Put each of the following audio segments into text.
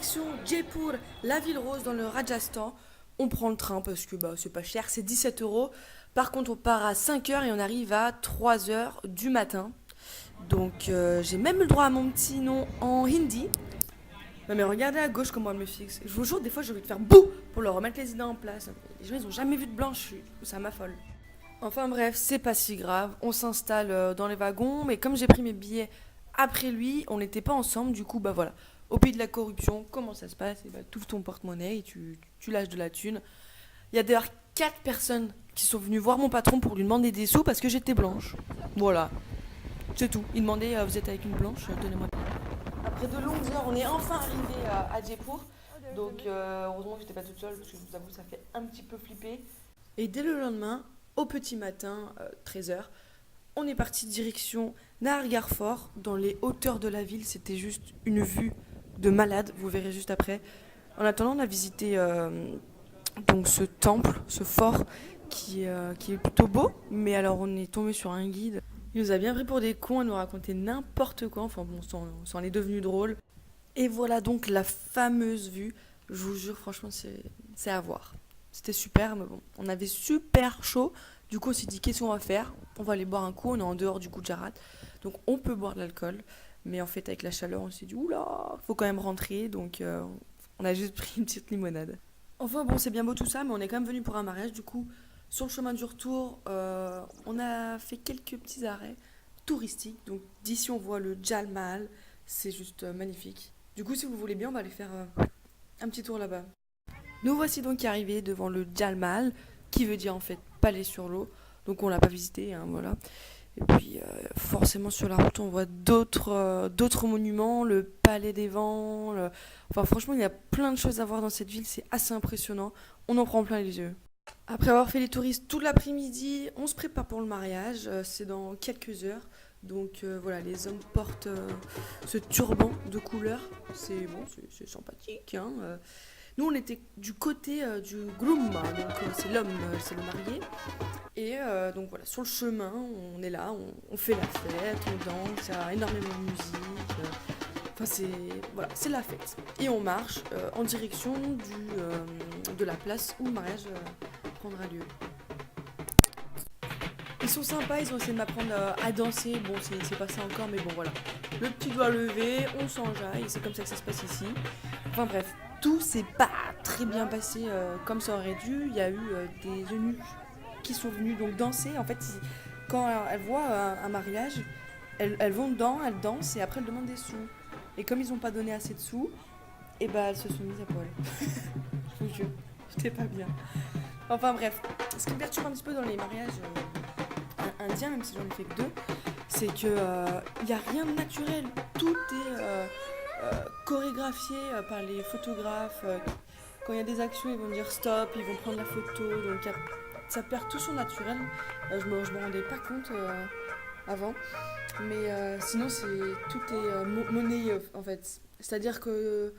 Direction Jaipur, la ville rose dans le Rajasthan. On prend le train parce que c'est pas cher, c'est 17 euros. Par contre, on part à 5 heures et on arrive à 3 heures du matin. Donc, j'ai même eu le droit à mon petit nom en hindi. Non, mais regardez à gauche comment elle me fixe. Je vous jure, des fois, j'ai envie de faire bouh pour leur remettre les idées en place. Les gens, ils ont jamais vu de blanche, ça m'affole. Enfin bref, c'est pas si grave. On s'installe dans les wagons, mais comme j'ai pris mes billets après lui, on n'était pas ensemble. Du coup, voilà. Au pays de la corruption, comment ça se passe? Et tu ouvres ton porte-monnaie et tu lâches de la thune. Il y a d'ailleurs 4 personnes qui sont venues voir mon patron pour lui demander des sous parce que j'étais blanche. Voilà, c'est tout. Il demandait vous êtes avec une blanche, donnez-moi. Après de longues heures, on est enfin arrivé à Jaipur. Donc heureusement que j'étais pas toute seule parce que je vous avoue ça fait un petit peu flipper. Et dès le lendemain, au petit matin, 13 heures, on est parti direction Nahargarh Fort, dans les hauteurs de la ville. C'était juste une vue de malade, vous verrez juste après. En attendant, on a visité donc ce temple, ce fort, qui est plutôt beau. Mais alors, on est tombé sur un guide. Il nous a bien pris pour des cons à nous raconter n'importe quoi. Enfin bon, ça en est devenu drôle. Et voilà donc la fameuse vue. Je vous jure, franchement, c'est à voir. C'était super, mais bon, on avait super chaud. Du coup, on s'est dit, qu'est-ce qu'on va faire? On va aller boire un coup, on est en dehors du Gujarat. Donc, on peut boire de l'alcool. Mais en fait, avec la chaleur, on s'est dit, oula, faut quand même rentrer. Donc, on a juste pris une petite limonade. Enfin, bon, c'est bien beau tout ça, mais on est quand même venu pour un mariage. Du coup, sur le chemin du retour, on a fait quelques petits arrêts touristiques. Donc, d'ici, on voit le Jal Mahal. C'est juste magnifique. Du coup, si vous voulez bien, on va aller faire un petit tour là-bas. Nous voici donc arrivés devant le Jal Mahal, qui veut dire en fait palais sur l'eau. Donc on l'a pas visité, hein, voilà. Et puis forcément sur la route on voit d'autres monuments, le palais des vents. Enfin franchement il y a plein de choses à voir dans cette ville, c'est assez impressionnant. On en prend plein les yeux. Après avoir fait les touristes toute l'après-midi, on se prépare pour le mariage. C'est dans quelques heures. Donc voilà, les hommes portent ce turban de couleur. C'est bon, c'est sympathique, hein. Nous, on était du côté du groom, donc c'est l'homme, c'est le marié. Et donc voilà, sur le chemin, on est là, on fait la fête, on danse, il y a énormément de musique. Enfin, c'est la fête. Et on marche en direction de la place où le mariage prendra lieu. Ils sont sympas, ils ont essayé de m'apprendre à danser. Bon, c'est pas ça encore, mais bon, voilà. Le petit doigt levé, on s'enjaille, c'est comme ça que ça se passe ici. Enfin bref, tout s'est pas très bien passé comme ça aurait dû. Il y a eu des eunuques qui sont venus donc danser. En fait, quand elles voient un mariage, elles vont dedans, elles dansent et après elles demandent des sous. Et comme ils n'ont pas donné assez de sous, et elles se sont mises à poil. Je vous jure, j'étais pas bien. Enfin bref, ce qui me perturbe un petit peu dans les mariages indiens, même si j'en ai fait que deux, c'est que y a rien de naturel. Tout est chorégraphié par les photographes. Quand il y a des actions, ils vont dire stop, ils vont prendre la photo. Donc ça perd tout son naturel. Je me rendais pas compte avant. Mais sinon, tout est monnayé en fait. C'est-à-dire que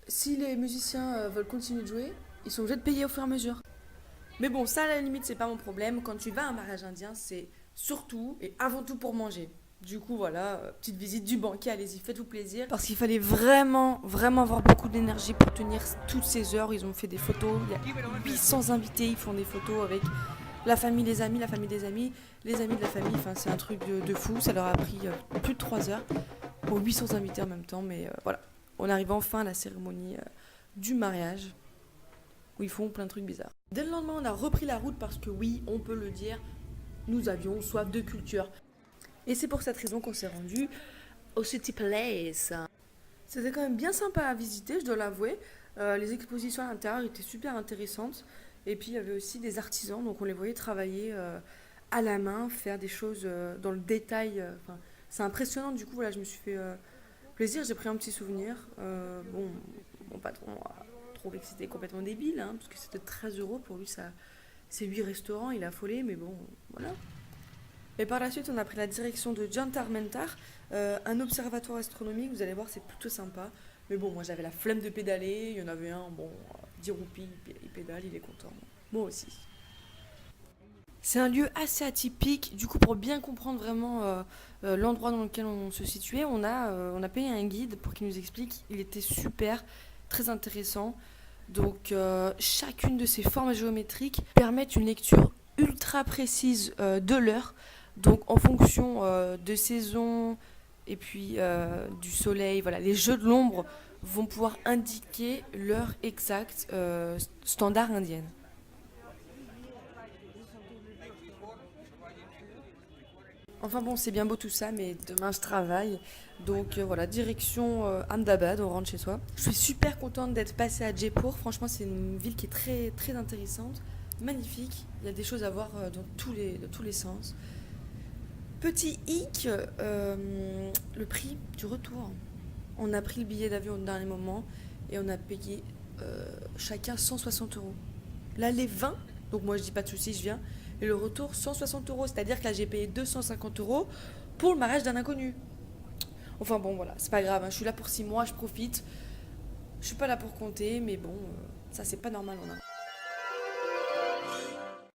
si les musiciens veulent continuer de jouer, ils sont obligés de payer au fur et à mesure. Mais bon, ça à la limite, c'est pas mon problème. Quand tu vas à un mariage indien, c'est surtout et avant tout pour manger. Du coup, voilà, petite visite du banquet, allez-y, faites-vous plaisir. Parce qu'il fallait vraiment, vraiment avoir beaucoup d'énergie pour tenir toutes ces heures. Ils ont fait des photos, il y a 800 invités, ils font des photos avec la famille, les amis, la famille des amis, les amis de la famille. Enfin, c'est un truc de fou. Ça leur a pris plus de 3 heures pour 800 invités en même temps. Mais voilà, on arrive enfin à la cérémonie du mariage où ils font plein de trucs bizarres. Dès le lendemain, on a repris la route parce que oui, on peut le dire, nous avions soif de culture. Et c'est pour cette raison qu'on s'est rendu au City Place. C'était quand même bien sympa à visiter, je dois l'avouer. Les expositions à l'intérieur étaient super intéressantes. Et puis il y avait aussi des artisans, donc on les voyait travailler à la main, faire des choses dans le détail. Enfin, c'est impressionnant, du coup, voilà, je me suis fait plaisir, j'ai pris un petit souvenir. Bon, mon patron a trouvé que c'était complètement débile, hein, parce que c'était 13 euros pour lui, ça, c'est 8 restaurants, il a affolé, mais bon, voilà. Et par la suite, on a pris la direction de Jantar Mentar, un observatoire astronomique. Vous allez voir, c'est plutôt sympa. Mais bon, moi j'avais la flemme de pédaler. Il y en avait un, bon, 10 roupies, il pédale, il est content. Moi aussi. C'est un lieu assez atypique. Du coup, pour bien comprendre vraiment l'endroit dans lequel on se situait, on a payé un guide pour qu'il nous explique. Il était super, très intéressant. Donc chacune de ces formes géométriques permettent une lecture ultra précise de l'heure. Donc en fonction de saison et puis du soleil, voilà, les jeux de l'ombre vont pouvoir indiquer l'heure exacte standard indienne. Enfin bon, c'est bien beau tout ça, mais demain je travaille. Donc voilà, direction Ahmedabad, on rentre chez soi. Je suis super contente d'être passée à Jaipur. Franchement, c'est une ville qui est très très intéressante, magnifique. Il y a des choses à voir dans tous les sens. Petit hic, le prix du retour. On a pris le billet d'avion au dernier moment et on a payé chacun 160 euros. L'aller 20, donc moi je dis pas de soucis, je viens. Et le retour 160 euros, c'est-à-dire que là j'ai payé 250 euros pour le mariage d'un inconnu. Enfin bon voilà, c'est pas grave, hein, je suis là pour 6 mois, je profite. Je suis pas là pour compter, mais bon, ça c'est pas normal. On a.